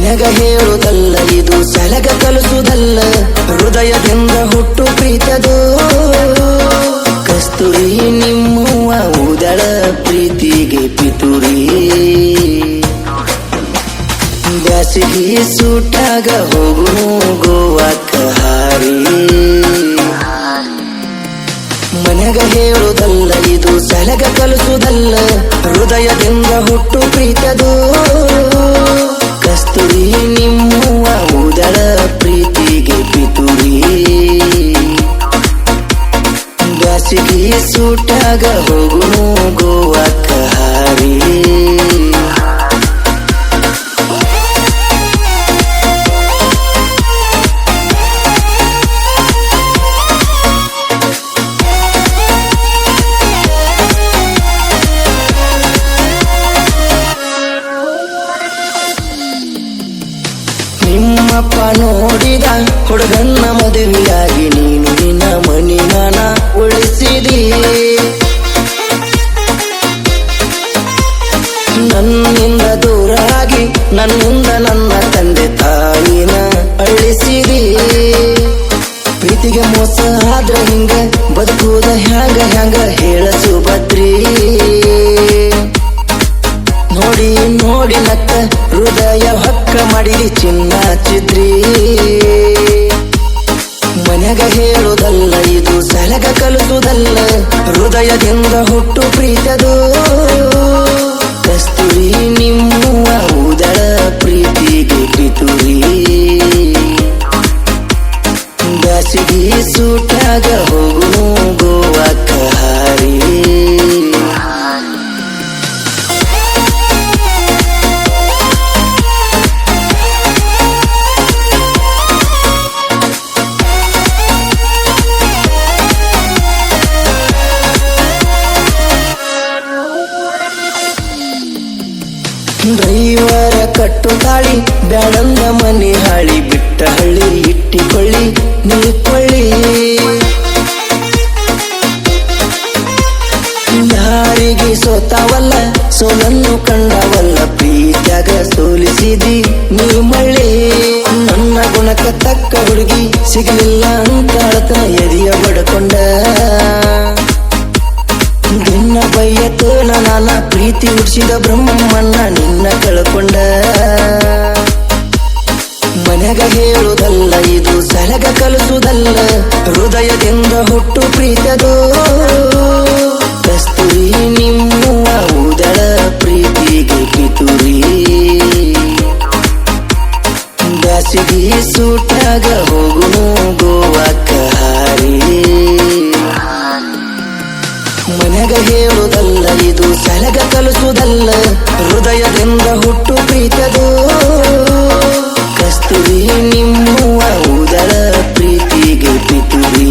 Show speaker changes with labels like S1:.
S1: ಮನೆಗ ಹೇಳುವುದಲ್ಲ, ಇದು ಸಲಗ ಕಲಿಸುವುದಲ್ಲ, ಹೃದಯದಿಂದ ಹುಟ್ಟು ಪ್ರೀತದು. ಕಸ್ತೂರಿ ನಿಮ್ಮವ್ವ ಊದಳ ಪ್ರೀತಿಗೆ ಪಿತೂರಿ. ಬ್ಯಾಸಿಗೆ ಸೂಟಾಗ ಹೋಗುನು ಗೋವಾಕ್ಕ ಹಾರಿ. ಮನೆಗ ಹೇಳುವುದಲ್ಲ, ಇದು ಸಲಗ ಕಲಿಸುವುದಲ್ಲ, ಹೃದಯದಿಂದ ಹುಟ್ಟು ಪ್ರೀತದು. ಕಸ್ತೂರಿ ನಿಮ್ಮವ್ವ ಊದಳ ಪ್ರೀತಿಗೆ ಪಿತೂರಿ. ಬ್ಯಾಸಿಗೆ ಸೂಟಾಗ ಹೋಗುನು ಗೋವಾಕ್ಕ ಹಾರಿ. ನಿಮ್ಮಪ್ಪ ನೋಡಿದ ಹುಡುಗನ್ನ ಮದುವೆಯಾಗಿ ನೀನು ನಿನ್ನ ಮನಿಮಾನ ಉಳಿಸಿದಿ. ನನ್ನಿಂದ ದೂರಾಗಿ ನನ್ನಿಂದ ನನ್ನ ತಂದೆ ತಾಯಿನ ಅಳಿಸಿದಿ. ಪ್ರೀತಿಗೆ ಮೋಸ ಆದ್ರ ಹಿಂಗ ಬದುಕುವುದ ಹ್ಯಾಂಗ ಹ್ಯಾಂಗ ಹೇಳ ಸುಭದ್ರಿ. ನೋಡಿ ನೋಡಿ ನಕ್ಕ ಹೃದಯ ಹಕ್ಕ ಮಾಡಿ ಚಿನ್ನ ಚಿದ್ರಿ. ಮನೆಗ ಹೇಳುವುದಲ್ಲ, ಇದು ಸಲಗ ಕಲಿಸುವುದಲ್ಲ, ಹೃದಯದಿಂದ ಹುಟ್ಟು ಪ್ರೀತದು. ಕಸ್ತೂರಿ ನಿಮ್ಮವ್ವ ಊದಳ ಪ್ರೀತಿಗೆ ಪಿತೂರಿ. ಬ್ಯಾಸಿಗೆ ಸೂಟಾಗ ಹೋಗುನು ಗೋವಾಕ್ಕ ಹಾರಿ. ಡ್ರೈವರ ಕಟ್ಟು ತಾಳಿ ಬ್ಯಾಡಂದ ಮನೆ ಹಾಳಿ. ಬಿಟ್ಟ ಹಳ್ಳಿ ಇಟ್ಟಿಕೊಳ್ಳಿ ನಿಲ್ಕೊಳ್ಳಿ. ಯಾರಿಗೆ ಸೋತಾವಲ್ಲ ಸೋಲನ್ನು ಕಂಡವಲ್ಲ, ಪ್ರೀತ್ಯಾಗ ಸೋಲಿಸಿದಿ ನೀ ಮಳ್ಳಿ. ನನ್ನ ಗುಣಕ್ಕ ತಕ್ಕ ಹುಡುಗಿ ಸಿಗಲಿಲ್ಲ ಅಂತ ಅಳತನ ಎದೆಯ ಬಡ್ಕೊಂಡ. ನಿನ್ನ ಬಯ್ಯತ್ತು ನಾನ ಪ್ರೀತಿ ಹುಡ್ಸಿದ ಬ್ರಹ್ಮನ್ನ ನಿನ್ನ ಕಳ್ಕೊಂಡ. ಮನೆಗ ಹೇಳುವುದಲ್ಲ, ಇದು ಸಲಗ ಕಲಿಸುವುದಲ್ಲ, ಹೃದಯದಿಂದ ಹುಟ್ಟು ಪ್ರೀತದು. ಕಸ್ತೂರಿ ನಿಮ್ಮವ್ವ ಊದಳ ಪ್ರೀತಿಗೆ ಪಿತೂರಿ. ಬ್ಯಾಸಿಗೆ ಸೂಟಾಗ ಹೋಗುನು ಗೋವಾಕ್ಕ ಹಾರಿ. ಮನೆಗ ಹೇಳುವುದಲ್ಲ, ಇದು ಸಲಗ ಕಲಿಸುವುದಲ್ಲ, ಹೃದಯದಿಂದ ಹುಟ್ಟು ಪ್ರೀತದು. ಕಸ್ತೂರಿ ನಿಮ್ಮವ್ವ ಊದಳ ಪ್ರೀತಿಗೆ ಪಿತೂರಿ.